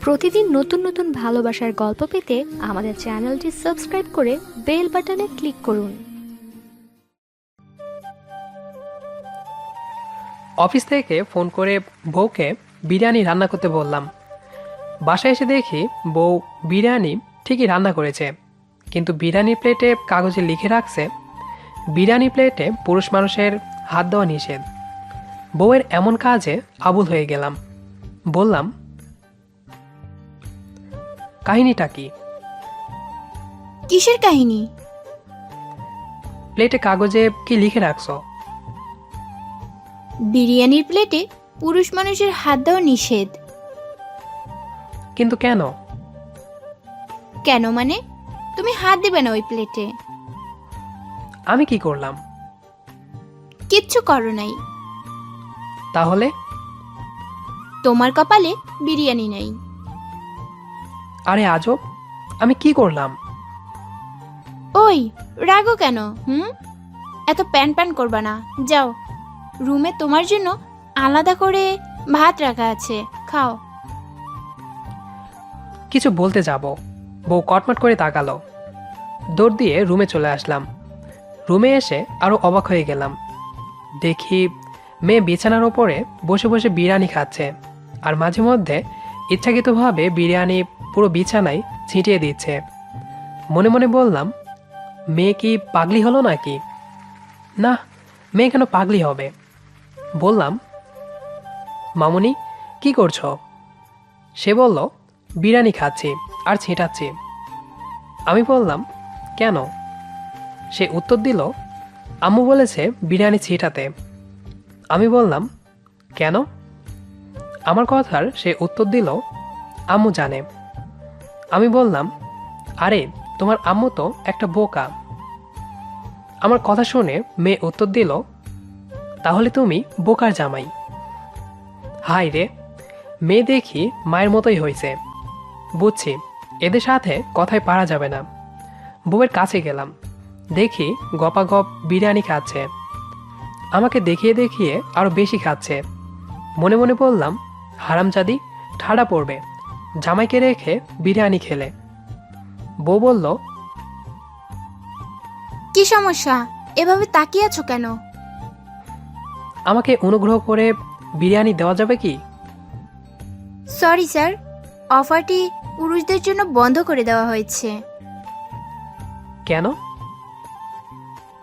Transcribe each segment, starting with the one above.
প্রতিদিন নতুন নতুন ভালোবাসার গল্প পেতে আমাদের চ্যানেলটি সাবস্ক্রাইব করে বেল বাটনে ক্লিক করুন। অফিস থেকে ফোন করে বউকে বিরিয়ানি রান্না করতে বললাম। বাসায় এসে দেখি বউ বিরিয়ানি ঠিকই রান্না করেছে, কিন্তু বিরিয়ানির প্লেটে কাগজে লিখে রাখছে বিরিয়ানি প্লেটে পুরুষ মানুষের হাত দেওয়া নিষেধ। বউয়ের এমন কাজে আবুল হয়ে গেলাম। বললাম, কাহিনীটা কি? কিসের কাহিনী? প্লেটে কাগজে কি লিখে রাখছো? বিরিয়ানির প্লেটে পুরুষ মানুষের হাত দেওয়া নিষেধ। কিন্তু কেন? কেন মানে? তুমি হাত দেবে না ওই প্লেটে। আমি কি করলাম? কিচ্ছু করো নাই। তাহলে? তোমার কপালে বিরিয়ানি নেই। আরে আজব, আমি কি করলাম? ওই রাগো কেন? এত প্যান প্যান করবা না, যাও রুমে তোমার জন্য আলাদা করে ভাত রাখা আছে, খাও। কিছু বলতে যাব, বউ কটমট করে তাকালো। দৌড় দিয়ে রুমে চলে আসলাম। রুমে এসে আরো অবাক হয়ে গেলাম। দেখি মেয়ে বিছানার ওপরে বসে বসে বিরিয়ানি খাচ্ছে, আর মাঝে মধ্যে ইচ্ছাকৃতভাবে বিরিয়ানি পুরো বিছানায় ছিটিয়ে দিচ্ছে। মনে মনে বললাম, মেয়ে কি পাগলি হলো নাকি? না, মেয়ে কেন পাগলি হবে? বললাম, মামুনি কি করছো? সে বলল, বিরিয়ানি খাচ্ছি আর ছিটাচ্ছি। আমি বললাম, কেন? সে উত্তর দিল, আম্মু বলেছে বিরিয়ানি ছিটাতে। আমি বললাম, কেন? আমার কথার সে উত্তর দিল, আম্মু জানে। আমি বললাম, আরে তোমার আম্মু তো একটা বোকা। আমার কথা শুনে মেয়ে উত্তর দিল, তাহলে তুমি বোকার জামাই। হাই রে, মেয়ে দেখি মায়ের মতোই হয়েছে। বুঝছি এদের সাথে কথায় পারা যাবে না। বউয়ের কাছে গেলাম, দেখি গপাগপ বিরিয়ানি খাচ্ছে। আমাকে দেখিয়ে দেখিয়ে আরো বেশি খাচ্ছে। মনে মনে বললাম, হারামজাদি, ঠাডা পড়বে, জামাইকে রেখে বিরিয়ানি খেলে। বউ বলল, কি সমস্যা? এভাবে তাকিয়ে আছো কেন? আমাকে অনুগ্রহ করে বিরিয়ানি দেওয়া যাবে কি? সরি স্যার, অফারটি পুরুষদের জন্য বন্ধ করে দেওয়া হয়েছে। কেন?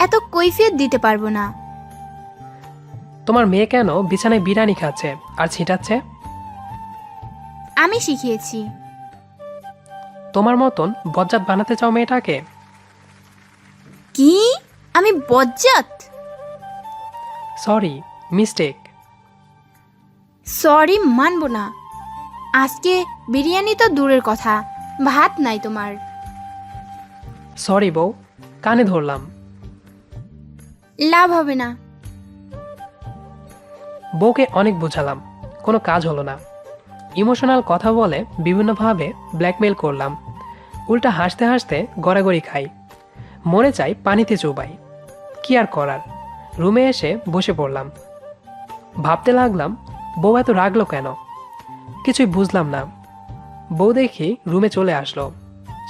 এত কৈফিয়ত দিতে পারবো না। তোমার মেয়ে কেন বিছানায় বিরিয়ানি খাচ্ছে আর ছিটাচ্ছে? আমি শিখিয়েছি। তোমার মতন বজ্জাত বানাতে চাও মেয়েটাকে? কি? আমি বজ্জাত? Sorry, mistake. সরি মানবো না। আজকে বিরিয়ানি তো দূরের কথা, ভাত নাই তোমার। সরি বউ, কানে ধরলাম। লাভ হবে না। বউকে অনেক বোঝালাম, কোনো কাজ হলো না। ইমোশনাল কথা বলে বিভিন্নভাবে ব্ল্যাকমেল করলাম। উল্টা হাসতে হাসতে গড়াগড়ি খাই, মরে চাই পানিতে চুবাই। কি আর করার, রুমে এসে বসে পড়লাম। ভাবতে লাগলাম, বউ এত রাগলো কেন? কিছুই বুঝলাম না। বউ দেখি রুমে চলে আসলো,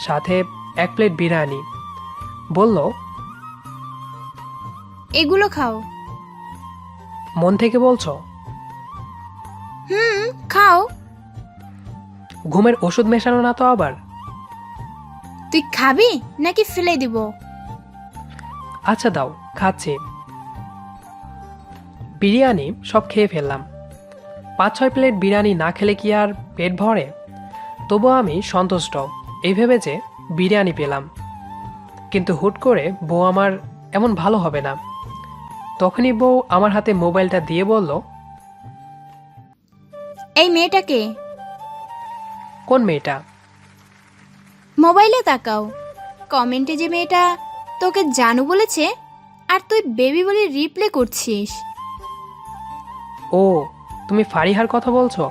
সাথে 1 প্লেট বিরিয়ানি। বলল, এগুলো খাও। মন থেকে বলছো? খাও। ঘুমের ওষুধ মেশানো না তো আবার? তুই খাবি নাকি ফেলে দিব? আচ্ছা দাও, খাচ্ছি। বিরিয়ানি সব খেয়ে ফেললাম। 5-6 প্লেট বিরিয়ানি না খেলে কি আর পেট ভরে? তবু আমি সন্তুষ্ট এই ভেবে যে বিরিয়ানি পেলাম। কিন্তু হুট করে বউ আমার এমন ভালো হবে না। তখনই বউ আমার হাতে মোবাইলটা দিয়ে বলল, এই মেয়েটাকে। কোন মেয়েটা? মোবাইলে তাকাও, কমেন্টে যে মেয়েটা তোকে জানু বলেছে আর তুই বেবি বলে রিপ্লে করছিস। ও, তুমি ফারিহার কথা বলছো?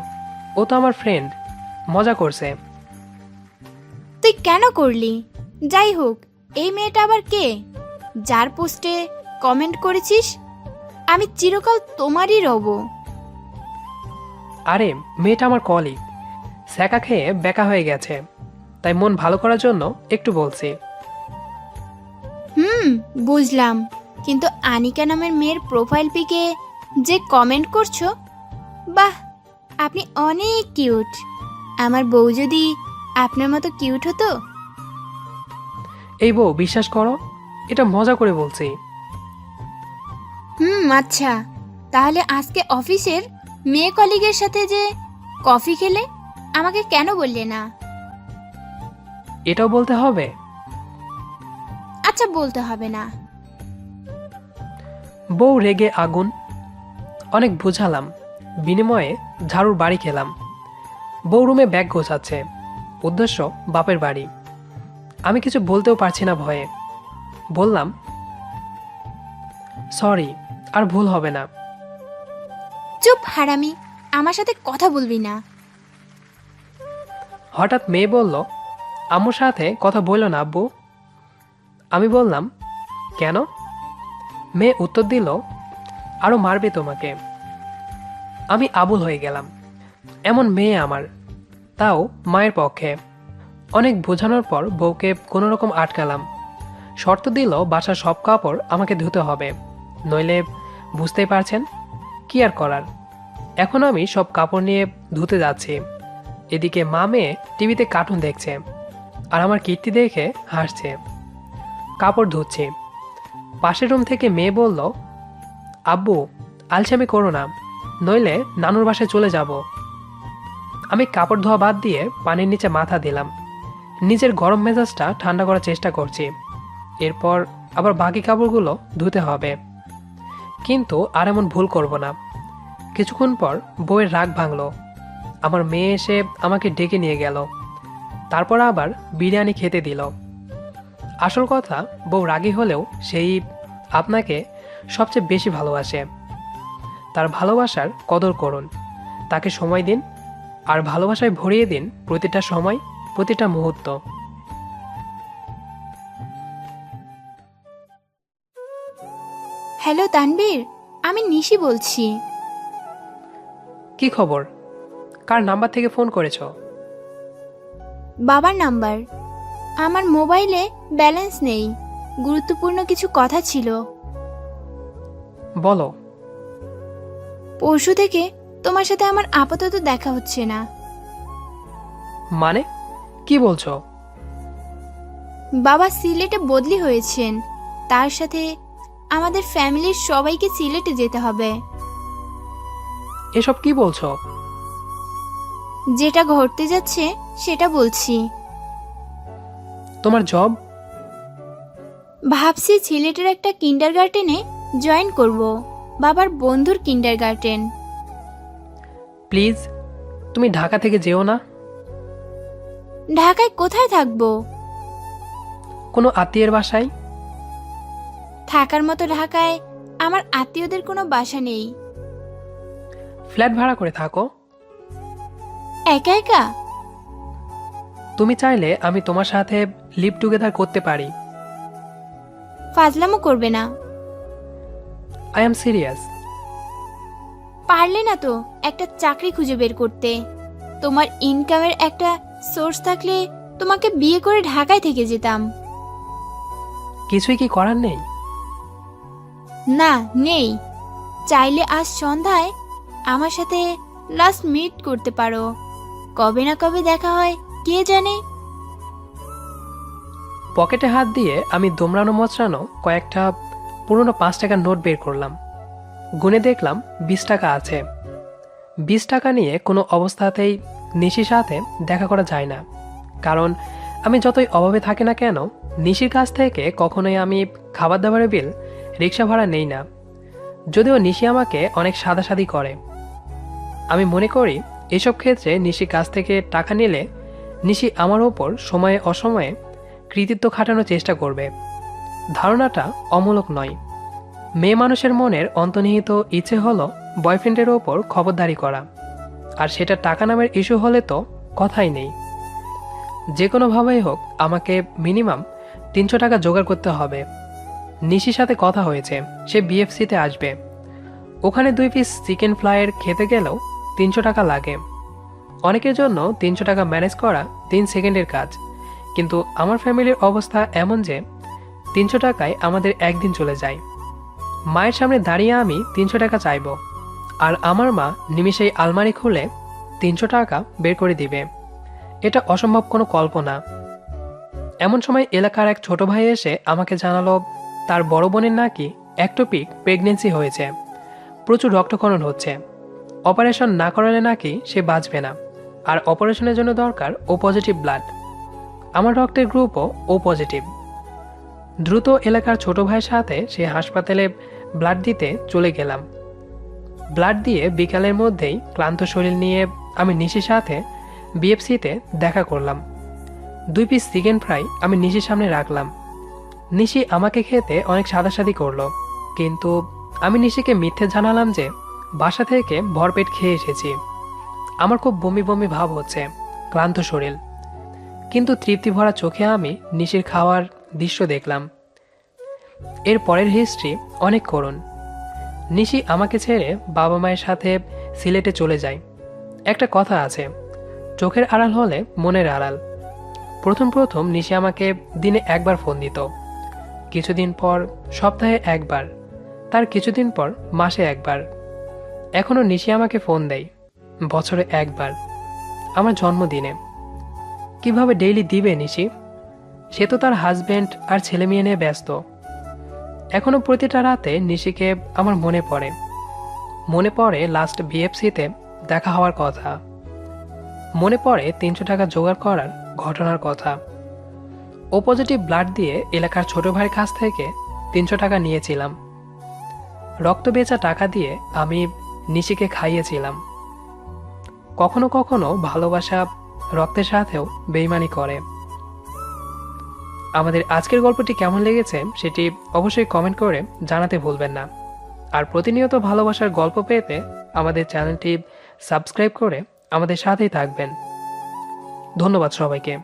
ও তো আমার ফ্রেন্ড, মজা করছে। তুই কেন করলি? যাই হোক, এই মেয়েটা আবার কে যার পোস্টে কমেন্ট করেছিস? আমি চিরকাল তোমারই রব। আরে মেয়েটা আমার কলিগ, স্যাকা খেয়ে বেকা হয়ে গেছে, তাই মন ভালো করার জন্য একটু বলছি। বুঝলাম, কিন্তু আনিকা নামের মেয়ের প্রোফাইল পিকে যে কমেন্ট করছো, বাহ, আপনি অনেক কিউট। আমার বউ যদি আপনার মতো কিউট হতো। এই বউ, বিশ্বাস করো, এটা মজা করে বলছি। আচ্ছা, তাহলে আজকে অফিসের মেয়ে কলিগের সাথে যে কফি খেলে আমাকে কেন বললে না? এটাও বলতে হবে? আচ্ছা, বলতে হবে না। বউ রেগে আগুন। অনেক বুঝালাম, বিনিময়ে ঝাড়ুর বাড়ি খেলাম। বউ রুমে ব্যাগ গোছাচ্ছে, উদ্দেশ্য বাপের বাড়ি। আমি কিছু বলতেও পারছি না ভয়ে। বললাম, সরি, আর ভুল হবে না। চুপ হারামি, আমার সাথে কথা বলবি না। হঠাৎ মেয়ে বলল, আম্মুর সাথে কথা বললো না আব্বু। আমি বললাম, কেন? মেয়ে উত্তর দিল, আরো মারবে তোমাকে। আমি আবুল হয়ে গেলাম। এমন মেয়ে আমার, তাও মায়ের পক্ষে। অনেক বোঝানোর পর বউকে কোনো রকম আটকালাম। শর্ত দিল বাসার সব কাপড় আমাকে ধুতে হবে, নইলে বুঝতেই পারছেন কি আর করার। এখন আমি সব কাপড় নিয়ে ধুতে যাচ্ছি। এদিকে মা মেয়ে টিভিতে কার্টুন দেখছে, আর আমার কীর্তি দেখে হাসছে। কাপড় ধুচ্ছি। পাশের রুম থেকে মেয়ে বলল, আব্বু, আলসামি করো না, নইলে নানুর বাসায় চলে যাব। আমি কাপড় ধোয়া বাদ দিয়ে পানির নিচে মাথা দিলাম। নিজের গরম মেজাজটা ঠান্ডা করার চেষ্টা করছি। এরপর আবার বাকি কাপড়গুলো ধুতে হবে, কিন্তু আর এমন ভুল করব না। কিছুক্ষণ পর বউয়ের রাগ ভাঙলো। আমার মেয়ে এসে আমাকে ডেকে নিয়ে গেল, তারপর আবার বিরিয়ানি খেতে দিল। আসল কথা, বউ রাগী হলেও সেই আপনাকে সবচেয়ে বেশি ভালোবাসে। তার ভালোবাসার কদর করুন, তাকে সময় দিন, আর ভালোবাসায় ভরিয়ে দিন প্রতিটা সময়, প্রতিটা মুহূর্ত। হ্যালো তানবীর, আমি নিশি বলছি। কি খবর? কার নাম্বার থেকে ফোন করেছ? বাবার নাম্বার। আমার মোবাইলে ব্যালেন্স নেই, গুরুত্বপূর্ণ কিছু কথা ছিল। বলো। পরশু থেকে তোমার সাথে আমার আপাতত দেখা হচ্ছে না। মানে কি বলছো? বাবা সিলেটে বদলি হয়েছেন, তার সাথে আমাদের ফ্যামিলির সবাইকে সিলেটে যেতে হবে। এসব কি বলছো? যেটা ঘটতে যাচ্ছে সেটা বলছি। তোমার জব? ভাবছি সিলেটের একটা কিন্ডারগার্টেনে জয়েন করব, বাবার বন্ধুর কিন্ডারগার্টেন। প্লিজ, তুমি ঢাকা থেকে যেও না। ঢাকায় কোথায় থাকবো? কোনো আত্মীয়ের বাসায়। থাকার মতো ঢাকায় আমার আত্মীয়দের কোনো বাসা নেই। ফ্ল্যাট ভাড়া করে থাকো। একা একা? তুমি চাইলে আমি তোমার সাথে লিভ টুগেদার করতে পারি। ফাজলামো করবে না। I am serious. পারলে না তো একটা চাকরি খুঁজে বের করতে? তোমার ইনকামের একটা সোর্স থাকলে তোমাকে বিয়ে করে ঢাকায় থেকে যেতাম। কিছুই কি করার নেই? না, নেই। চাইলে আজ সন্ধ্যায় আমার সাথে লাস্ট মিট করতে পারো। কবে না কবে দেখা হয় কে জানে। পকেটে হাত দিয়ে আমি দোমড়ানো মোচড়ানো কয়েকটা পুরনো 5 টাকার নোট বের করলাম। গুনে দেখলাম 20 টাকা আছে। 20 টাকা নিয়ে কোনো অবস্থাতেই নিশির সাথে দেখা করা যায় না, কারণ আমি যতই অভাবে থাকি না কেন, নিশির কাছ থেকে কখনোই আমি খাবার দাবারের বিল, রিক্সা ভাড়া নেই না। যদিও নিশি আমাকে অনেক সাদাসাদি করে। আমি মনে করি এসব ক্ষেত্রে নিশির কাছ থেকে টাকা নিলে নিশি আমার ওপর সময়ে অসময়ে কৃতিত্ব খাটানোর চেষ্টা করবে। ধারণাটা অমূলক নয়। মেয়ে মানুষের মনের অন্তর্নিহিত ইচ্ছে হলো বয়ফ্রেন্ডের ওপর খবরদারি করা, আর সেটা টাকা নামের ইস্যু হলে তো কথাই নেই। যে কোনোভাবেই হোক আমাকে মিনিমাম 300 টাকা জোগাড় করতে হবে। নিশির সাথে কথা হয়েছে, সে বিএফসিতে আসবে। ওখানে 2 পিস চিকেন ফ্রাইয়ের খেতে গেলেও 300 টাকা লাগে। অনেকের জন্য 300 টাকা ম্যানেজ করা 3 সেকেন্ডের কাজ, কিন্তু আমার ফ্যামিলির অবস্থা এমন যে 300 টাকায় আমাদের একদিন চলে যায়। মায়ের সামনে দাঁড়িয়ে আমি 300 টাকা চাইব, আর আমার মা নিমিষেই আলমারি খুলে 300 টাকা বের করে দিবে। এটা অসম্ভব কোনো কল্পনা। এমন সময় এলাকার এক ছোট ভাই এসে আমাকে জানালো তার বড় বোনের নাকি একটোপিক প্রেগনেন্সি হয়েছে, প্রচুর রক্তক্ষরণ হচ্ছে, অপারেশন না করালে নাকি সে বাঁচবে না, আর অপারেশনের জন্য দরকার ও পজিটিভ ব্লাড। আমার রক্তের গ্রুপও ও পজিটিভ। দ্রুত এলাকার ছোট ভাইয়ের সাথে সে হাসপাতালে ব্লাড দিতে চলে গেলাম। ব্লাড দিয়ে বিকালের মধ্যেই ক্লান্ত শরীর নিয়ে আমি নিশির সাথে বিএফসিতে দেখা করলাম। 2 পিস চিকেন ফ্রাই আমি নিশির সামনে রাখলাম। নিশি আমাকে খেতে অনেক সাদাসাদি করলো, কিন্তু আমি নিশিকে মিথ্যে জানালাম যে বাসা থেকে ভরপেট খেয়ে এসেছি। আমার খুব বমি বমি ভাব হচ্ছে, ক্লান্ত শরীর, কিন্তু তৃপ্তি ভরা চোখে আমি নিশির খাওয়ার দৃশ্য দেখলাম। এর পরের হিস্ট্রি অনেক করুণ। নিশি আমাকে ছেড়ে বাবা মায়ের সাথে সিলেটে চলে যায়। একটা কথা আছে, চোখের আড়াল হলে মনের আড়াল। প্রথম নিশি আমাকে দিনে একবার ফোন দিত, কিছুদিন পর সপ্তাহে একবার, তার কিছুদিন পর মাসে একবার। এখনো নিশি আমাকে ফোন দেয় বছরে একবার, আমার জন্মদিনে। কিভাবে ডেইলি দিবে নিশি? সে তো তার হাজবেন্ড আর ছেলে মেয়ে নিয়ে ব্যস্ত। এখনো প্রতিটা রাতে নিশিকে আমার মনে পড়ে লাস্ট বিএফসিতে দেখা হওয়ার কথা, মনে পড়ে 300 টাকা জোগাড় করার ঘটনার কথা। ও পজিটিভ ব্লাড দিয়ে এলাকার ছোট ভাইয়ের কাছ থেকে 300 টাকা নিয়েছিলাম। রক্ত বেচা টাকা দিয়ে আমি নিশিকে খাইয়েছিলাম। কখনো কখনো ভালোবাসা রক্তের সাথেও বেইমানি করে। আমাদের আজকের গল্পটি কেমন লেগেছে সেটি অবশ্যই কমেন্ট করে জানাতে ভুলবেন না। আর প্রতিনিয়ত ভালোবাসার গল্প পেতে আমাদের চ্যানেলটি সাবস্ক্রাইব করে আমাদের সাথেই থাকবেন। ধন্যবাদ সবাইকে।